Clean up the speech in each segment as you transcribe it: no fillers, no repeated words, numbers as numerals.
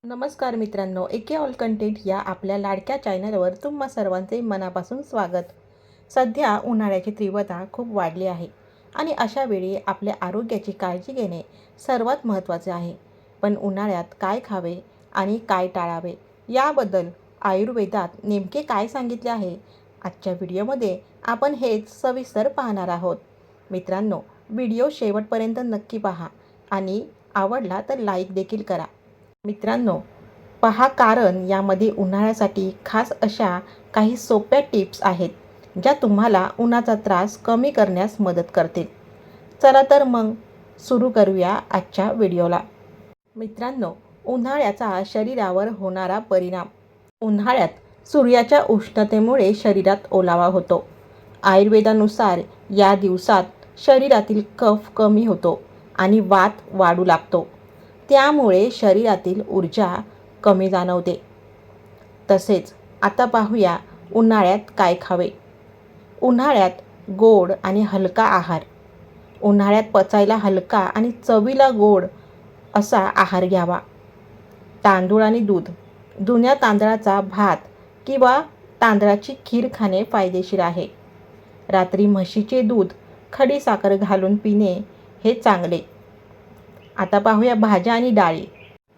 नमस्कार मित्रांनो, एके ऑल कंटेंट या आपल्या लाडक्या चॅनलवर तुम्हा सर्वांचे मनापासून स्वागत. सध्या उन्हाळ्याची तीव्रता खूप वाढली आहे आणि अशा वेळी आपल्या आरोग्याची काळजी घेणे सर्वात महत्त्वाचे आहे. पण उन्हाळ्यात काय खावे आणि काय टाळावे याबद्दल आयुर्वेदात नेमके काय सांगितले आहे, आजच्या व्हिडिओमध्ये आपण हेच सविस्तर पाहणार आहोत. मित्रांनो, व्हिडिओ शेवटपर्यंत नक्की पहा आणि आवडला तर लाईक देखील करा. मित्रांनो, पहा, कारण यामध्ये उन्हाळ्यासाठी खास अशा काही सोप्या टिप्स आहेत ज्या तुम्हाला उन्हाचा त्रास कमी करण्यास मदत करतील. चला तर मग सुरू करूया आजच्या व्हिडिओला. मित्रांनो, उन्हाळ्याचा शरीरावर होणारा परिणाम. उन्हाळ्यात सूर्याच्या उष्णतेमुळे शरीरात ओलावा होतो. आयुर्वेदानुसार या दिवसात शरीरातील कफ कमी होतो आणि वात वाढू लागतो. त्यामुळे शरीरातील ऊर्जा कमी जाणवते. तसेच आता पाहूया उन्हाळ्यात काय खावे. उन्हाळ्यात गोड आणि हलका आहार. उन्हाळ्यात पचायला हलका आणि चवीला गोड असा आहार घ्यावा. तांदूळ आणि दूध. जुन्या तांदळाचा भात किंवा तांदळाची खीर खाणे फायदेशीर आहे. रात्री म्हशीचे दूध खडी साखर घालून पिणे हे चांगले. आता पाहूया भाज्या आणि डाळी.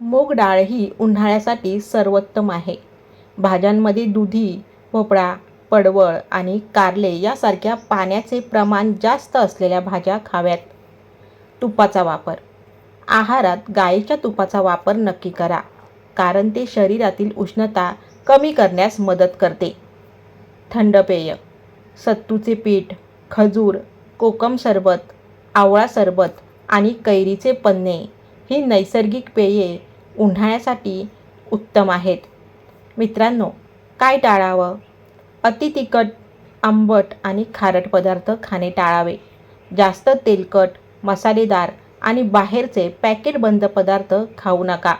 मूग डाळ ही उन्हाळ्यासाठी सर्वोत्तम आहे. भाज्यांमध्ये दुधी, भोपळा, पडवळ आणि कारले यासारख्या पाण्याचे प्रमाण जास्त असलेल्या भाज्या खाव्यात. तुपाचा वापर. आहारात गाईच्या तुपाचा वापर नक्की करा, कारण ते शरीरातील उष्णता कमी करण्यास मदत करते. थंड पेय. सत्तूचे पीठ, खजूर, कोकम सरबत, आवळा सरबत आणि कैरीचे पन्हे ही नैसर्गिक पेये उन्हाळ्यासाठी उत्तम आहेत. मित्रांनो, काय टाळावं? अति तिखट, आंबट आणि खारट पदार्थ खाणे टाळावे. जास्त तेलकट, मसालेदार आणि बाहेरचे पॅकेट बंद पदार्थ खाऊ नका.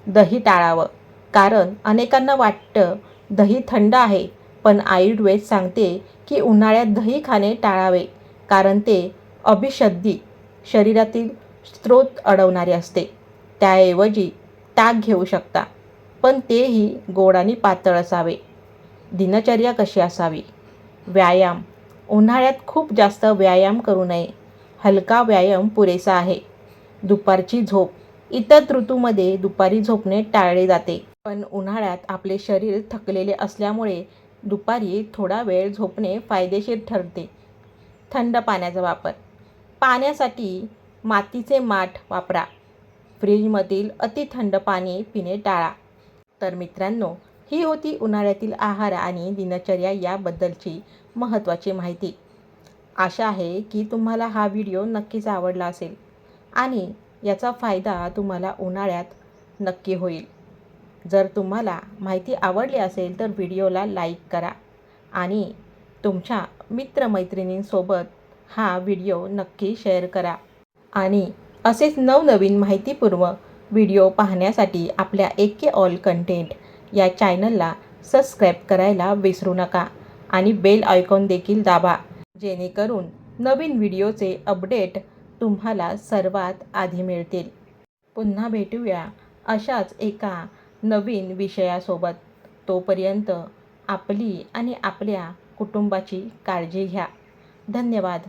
दही टाळावं, कारण अनेकांना वाटतं दही थंड आहे, पण आयुर्वेद सांगते की उन्हाळ्यात दही खाणे टाळावे, कारण ते अभिषधी शरीरातील स्त्रोत अडवणारे असते. त्याऐवजी ताक घेऊ शकता, पण तेही गोड आणि पातळ असावे. दिनचर्या कशी असावी? व्यायाम. उन्हाळ्यात खूप जास्त व्यायाम करू नये. हलका व्यायाम पुरेसा आहे. दुपारची झोप. इतर ऋतूमध्ये दुपारी झोपणे टाळले जाते, पण उन्हाळ्यात आपले शरीर थकलेले असल्यामुळे दुपारी थोडा वेळ झोपणे फायदेशीर ठरते. थंड पाण्याचा वापर. पाण्यासाठी मातीचे माठ वापरा. फ्रीजमधील अति थंड पाणी पिणे टाळा. तर मित्रांनो, ही होती उन्हाळ्यातील आहार आणि दिनचर्या याबद्दलची महत्त्वाची माहिती. आशा आहे की तुम्हाला हा व्हिडिओ नक्कीच आवडला असेल आणि याचा फायदा तुम्हाला उन्हाळ्यात नक्की होईल. जर तुम्हाला माहिती आवडली असेल तर व्हिडिओला लाईक करा आणि तुमच्या मित्रमैत्रिणींसोबत हा व्हिडिओ नक्की शेअर करा. आणि असेच नवनवीन माहितीपूर्ण व्हिडिओ पाहण्यासाठी आपल्या एके ऑल कंटेंट या चॅनलला सबस्क्राईब करायला विसरू नका आणि बेल आयकॉन देखील दाबा, जेणेकरून नवीन व्हिडिओचे अपडेट तुम्हाला सर्वात आधी मिळतील. पुन्हा भेटूया अशाच एका नवीन विषयासोबत. तोपर्यंत आपली आणि आपल्या कुटुंबाची काळजी घ्या. धन्यवाद.